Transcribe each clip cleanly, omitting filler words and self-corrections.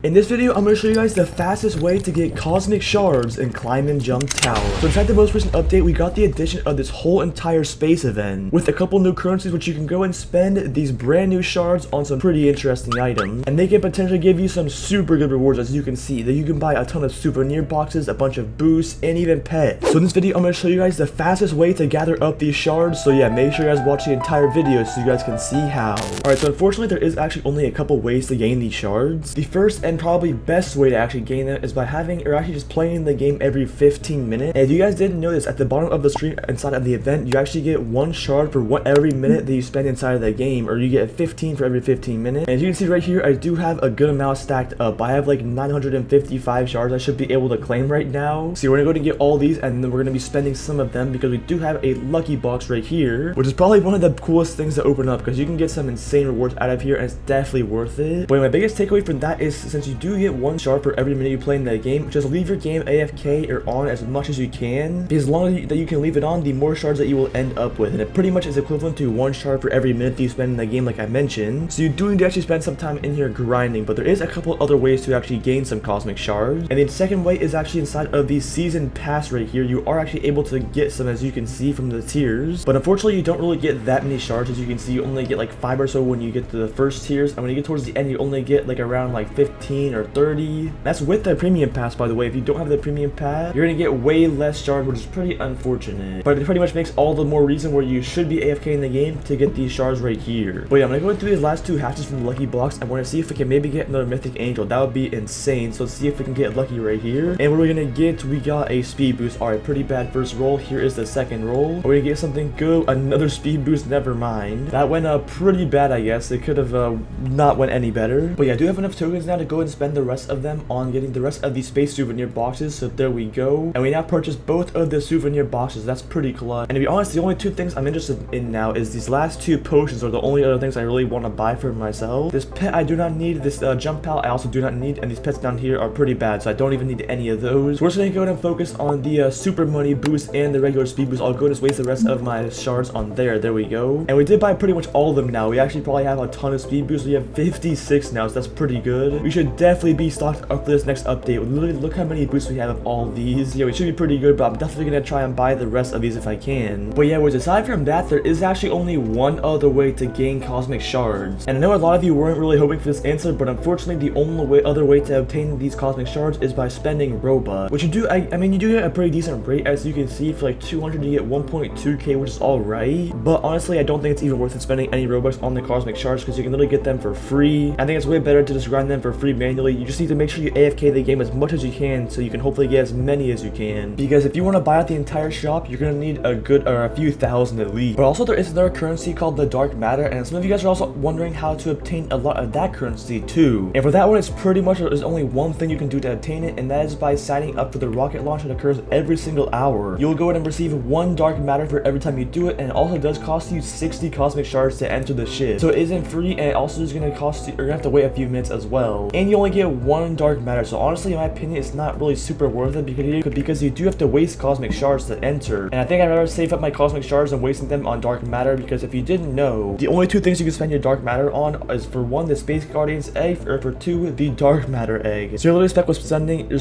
In this video, I'm going to show you guys the fastest way to get cosmic shards in Climb and Jump Tower. So inside the most recent update, we got the addition of this whole entire space event with a couple new currencies which you can go and spend these brand new shards on some pretty interesting items. And they can potentially give you some super good rewards, as you can see, that you can buy a ton of souvenir boxes, a bunch of boosts, and even pets. So in this video, I'm going to show you guys the fastest way to gather up these shards. So yeah, make sure you guys watch the entire video so you guys can see how. Alright, so unfortunately, there is actually only a couple ways to gain these shards. The first and probably best way to actually gain them is by having or actually just playing the game every 15 minutes. And if you guys didn't notice, at the bottom of the screen inside of the event, you actually get 1 shard for every minute that you spend inside of the game, or you get 15 for every 15 minutes. And as you can see right here, I do have a good amount stacked up. I have like 955 shards I should be able to claim right now. So we're gonna go and get all these, and then we're gonna be spending some of them because we do have a lucky box right here, which is probably one of the coolest things to open up because you can get some insane rewards out of here, and it's definitely worth it. But my biggest takeaway from that is, since you do get 1 shard for every minute you play in the game, just leave your game AFK or on as much as you can, because as long as you can leave it on, the more shards that you will end up with. And it pretty much is equivalent to 1 shard for every minute that you spend in the game, like I mentioned. So you do need to actually spend some time in here grinding, but there is a couple other ways to actually gain some cosmic shards. And the second way is actually inside of the season pass right here. You are actually able to get some, as you can see from the tiers, but unfortunately you don't really get that many shards. As you can see, you only get like 5 or so when you get to the first tiers, and when you get towards the end, you only get like around like 15 or 30. That's with the premium pass, by the way. If you don't have the premium pass, you're gonna get way less shards, which is pretty unfortunate, but it pretty much makes all the more reason where you should be AFK in the game to get these shards right here. But yeah, I'm gonna go through these last 2 hatches from the lucky blocks. I want to see if we can maybe get another mythic angel. That would be insane. So let's see if we can get lucky right here. And what are we gonna get? We got a speed boost. All right, pretty bad first roll. Here is the second roll. Are we gonna get something good? Another speed boost. Never mind, that went pretty bad. I guess it could have not went any better. But yeah, I do have enough tokens now to go and spend the rest of them on getting the rest of these space souvenir boxes. So there we go, and we now purchase both of the souvenir boxes. That's pretty clutch. And to be honest, the only 2 things I'm interested in now is these last 2 potions are the only other things I really want to buy for myself. This pet I do not need. This jump pal I also do not need, and these pets down here are pretty bad, so I don't even need any of those. So we're just gonna go ahead and focus on the super money boost and the regular speed boost. I'll go and waste the rest of my shards on there. There we go, and we did buy pretty much all of them now. We actually probably have a ton of speed boosts. We have 56 now, so that's pretty good. We should definitely be stocked up for this next update. Literally, look how many boosts we have of all these. Yeah, we should be pretty good, but I'm definitely gonna try and buy the rest of these if I can. But yeah, which aside from that, there is actually only one other way to gain cosmic shards. And I know a lot of you weren't really hoping for this answer, but unfortunately, the only other way to obtain these cosmic shards is by spending Robux, which you do. I mean, you do get a pretty decent rate, as you can see. For like 200, you get 1.2k, which is all right. But honestly, I don't think it's even worth it spending any Robux on the cosmic shards, because you can literally get them for free. I think it's way better to just grind them for free manually. You just need to make sure you AFK the game as much as you can, so you can hopefully get as many as you can, because if you want to buy out the entire shop, you're gonna need a good or a few thousand at least. But also, there is another currency called the dark matter, and some of you guys are also wondering how to obtain a lot of that currency too. And for that one, it's pretty much, there's only one thing you can do to obtain it, and that is by signing up for the rocket launch that occurs every single hour. You'll go ahead and receive 1 dark matter for every time you do it, and it also does cost you 60 cosmic shards to enter the ship. So it isn't free, and it also is gonna cost you, or you're gonna have to wait a few minutes as well. And you only get 1 dark matter, so honestly, in my opinion, it's not really super worth it, because you do have to waste cosmic shards to enter. And I think I'd rather save up my cosmic shards than wasting them on dark matter, because if you didn't know, the only 2 things you can spend your dark matter on is, for 1, the space guardian's egg, or for 2, the dark matter egg. So you're literally stuck with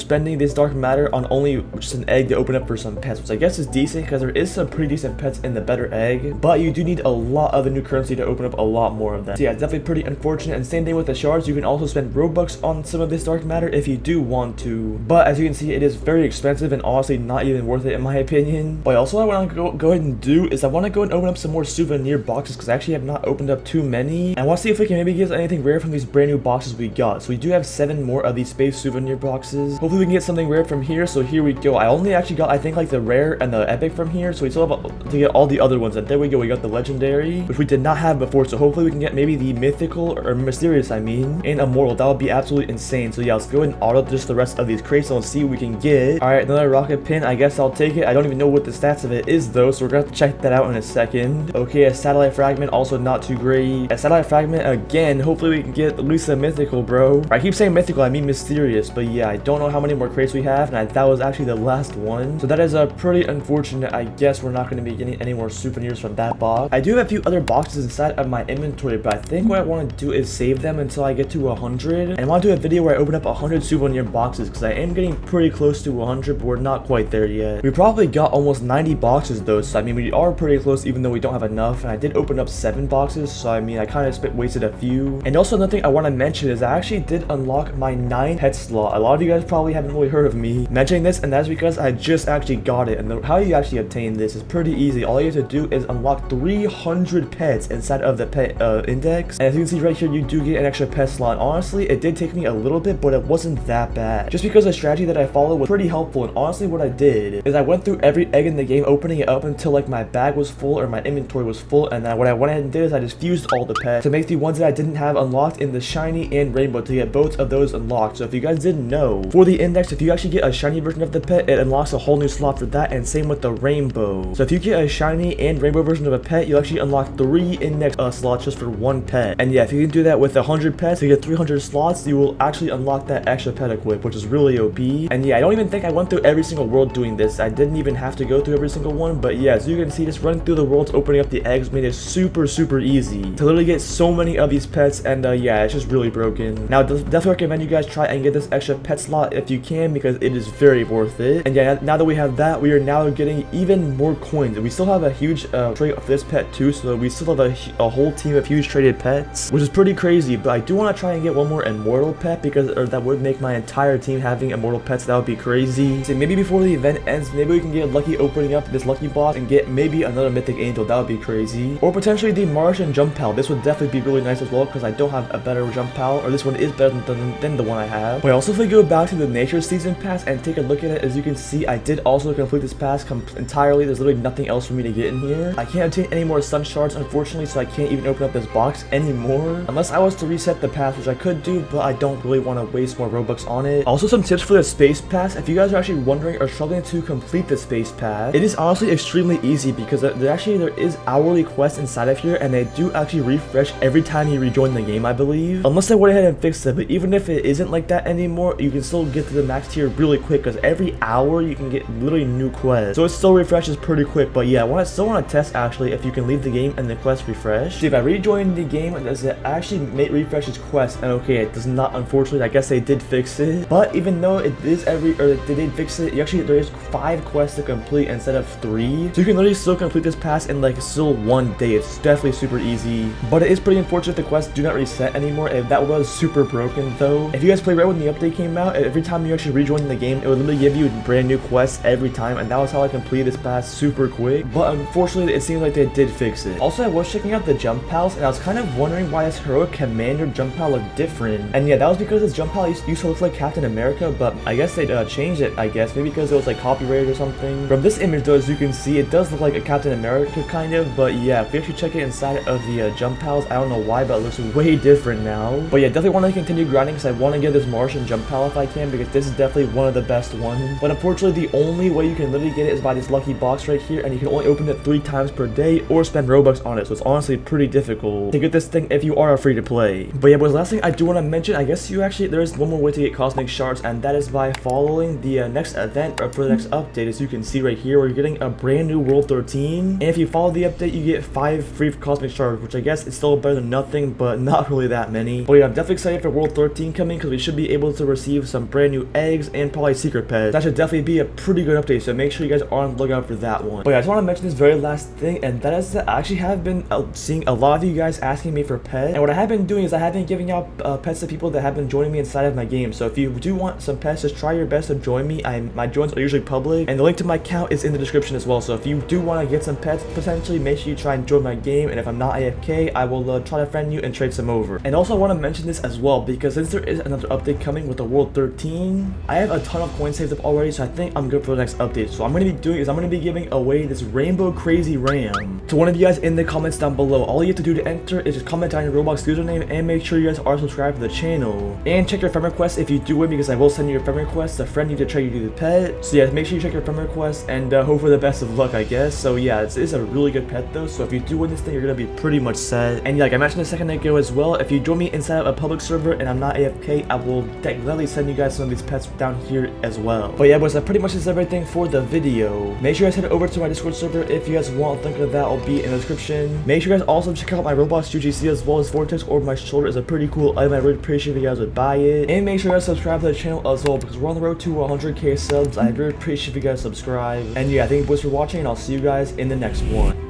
spending this dark matter on only just an egg to open up for some pets, which I guess is decent because there is some pretty decent pets in the better egg, but you do need a lot of the new currency to open up a lot more of them. So yeah, it's definitely pretty unfortunate. And same thing with the shards. You can also spend Robux on some of this dark matter if you do want to, but as you can see, it is very expensive and honestly not even worth it in my opinion. But also, what I want to go ahead and do is I want to go and open up some more souvenir boxes, because I actually have not opened up too many. And I want to see if we can maybe get anything rare from these brand new boxes we got. So we do have 7 more of these space souvenir boxes. Hopefully we can get something rare from here. So here we go. I only actually got, I think, like the rare and the epic from here, so we still have to get all the other ones. And there we go, we got the legendary, which we did not have before. So hopefully we can get maybe the mythical, or mysterious I mean, and immortal. That would be absolutely insane. So yeah, let's go ahead and auto just the rest of these crates, and let's see what we can get. All right, another rocket pin. I guess I'll take it. I don't even know what the stats of it is though, so we're gonna have to check that out in a second. Okay, a satellite fragment, also not too great. A satellite fragment again. Hopefully we can get at least a mythical, bro. I keep saying mythical, I mean mysterious, but yeah, I don't know how many more crates we have, and that was actually the last one. So that is pretty unfortunate. I guess we're not going to be getting any more souvenirs from that box. I do have a few other boxes inside of my inventory, but I think what I want to do is save them until I get to 100. And I want to do a video where I open up 100 souvenir boxes because I am getting pretty close to 100, but we're not quite there yet. We probably got almost 90 boxes though, so I mean we are pretty close even though we don't have enough. And I did open up 7 boxes, so I mean I kind of wasted a few. And also another thing I want to mention is I actually did unlock my 9th pet slot. A lot of you guys probably haven't really heard of me mentioning this, and that's because I just actually got it. And how you actually obtain this is pretty easy. All you have to do is unlock 300 pets inside of the pet index, and as you can see right here, you do get an extra pet slot. Honestly, it did take me a little bit, but it wasn't that bad, just because the strategy that I followed was pretty helpful. And honestly, what I did is I went through every egg in the game, opening it up until like my bag was full or my inventory was full, and then what I went ahead and did is I just fused all the pets to make the ones that I didn't have unlocked in the shiny and rainbow to get both of those unlocked. So if you guys didn't know, for the index, if you actually get a shiny version of the pet, it unlocks a whole new slot for that, and same with the rainbow. So if you get a shiny and rainbow version of a pet, you'll actually unlock 3 index slots just for 1 pet. And yeah, if you can do that with 100 pets to get 300 slots, you will actually unlock that extra pet equip, which is really OP. And yeah, I don't even think I went through every single world doing this. I didn't even have to go through every single one, but yeah, as you can see, just running through the worlds, opening up the eggs made it super easy to literally get so many of these pets. And yeah, it's just really broken. Now, definitely recommend you guys try and get this extra pet slot if you can, because it is very worth it. And yeah, now that we have that, we are now getting even more coins, and we still have a huge trait of this pet too, so we still have a whole team of huge traded pets, which is pretty crazy. But I do want to try and get one more immortal pet, because that would make my entire team having immortal pets. That would be crazy. So maybe before the event ends, maybe we can get lucky opening up this lucky box and get maybe another mythic angel. That would be crazy. Or potentially the Martian jump pal. This would definitely be really nice as well, because I don't have a better jump pal, or this one is better than the one I have. But also, if we go back to the nature season pass and take a look at it, as you can see, I did also complete this pass entirely. There's literally nothing else for me to get in here. I can't obtain any more sun shards, unfortunately, so I can't even open up this box anymore unless I was to reset the pass, which I could do, but I don't really want to waste more Robux on it. Also, some tips for the space pass. If you guys are actually wondering or struggling to complete the space pass, it is honestly extremely easy, because there is hourly quests inside of here, and they do actually refresh every time you rejoin the game, I believe, unless they went ahead and fixed it. But even if it isn't like that anymore, you can still get to the max tier really quick, because every hour you can get literally new quests, so it still refreshes pretty quick. But yeah, I still want to test actually if you can leave the game and the quest refresh. See, if I rejoin the game, does it actually refresh its quest? And okay, it does not, unfortunately. I guess they did fix it, but even though it is they did fix it, there is 5 quests to complete instead of 3, so you can literally still complete this pass in like still 1 day. It's definitely super easy, but it is pretty unfortunate the quests do not reset anymore. If that was super broken though. If you guys played right when the update came out, every time you actually rejoin the game, it would literally give you brand new quests every time, and that was how I completed this pass super quick. But unfortunately, it seems like they did fix it. Also, I was checking out the jump pals, and I was kind of wondering why this heroic commander jump pal looked different. And yeah, that was because this jump pal used to look like Captain America, but I guess they changed it, I guess, maybe because it was like copyrighted or something. From this image though, as you can see, it does look like a Captain America kind of, but yeah, if you actually check it inside of the jump pals, I don't know why, but it looks way different now. But yeah, definitely want to continue grinding, because I want to get this Martian jump pal if I can, because this is definitely one of the best ones. But unfortunately, the only way you can literally get it is by this lucky box right here, and you can only open it 3 times per day or spend Robux on it, so it's honestly pretty difficult to get this thing if you are free to play. But yeah, boys, last thing I do want to mention, I guess there is one more way to get cosmic shards, and that is by following the next event or for the next update. As you can see right here, we're getting a brand new World 13, and if you follow the update, you get 5 free cosmic shards, which I guess is still better than nothing, but not really that many. But yeah, I'm definitely excited for World 13 coming, because we should be able to receive some brand new eggs and probably secret pets. That should definitely be a pretty good update, so make sure you guys are on the lookout for that one. But yeah, I just want to mention this very last thing, and that is that I actually have been seeing a lot of you guys asking me for pets, and what I have been doing is I have been giving out pets to people that have been joining me inside of my game. So if you do want some pets, just try your best to join me. My joins are usually public, and the link to my account is in the description as well. So if you do want to get some pets, potentially make sure you try and join my game, and if I'm not AFK, I will try to friend you and trade some over. And also, I want to mention this as well, because since there is another update coming with the World 13, I have a ton of coins saved up already, so I think I'm good for the next update. So what I'm going to be doing is I'm going to be giving away this Rainbow Crazy Ram to one of you guys in the comments down below. All you have to do to enter is just comment down your Roblox username, and make sure you guys are subscribed to the channel, and check your friend request if you do win, because I will send you your friend request to friend you to trade you the pet. So yeah, make sure you check your friend request, and hope for the best of luck, I guess. So yeah, it's a really good pet though, so if you do win this thing, you're gonna be pretty much set. And yeah, like I mentioned a second ago as well, if you join me inside of a public server and I'm not AFK, I will gladly send you guys some of these pets down here as well. But yeah, boys, that pretty much is everything for the video. Make sure you guys head over to my Discord server if you guys want. Link of that will be in the description. Make sure you guys also check out my Roblox UGC as well as Vortex or my shoulder is a pretty cool item. I really appreciate appreciate if you guys would buy it. And make sure you guys subscribe to the channel as well, because we're on the road to 100k subs. I'd really appreciate if you guys subscribe. And yeah, thank you boys for watching, and I'll see you guys in the next one.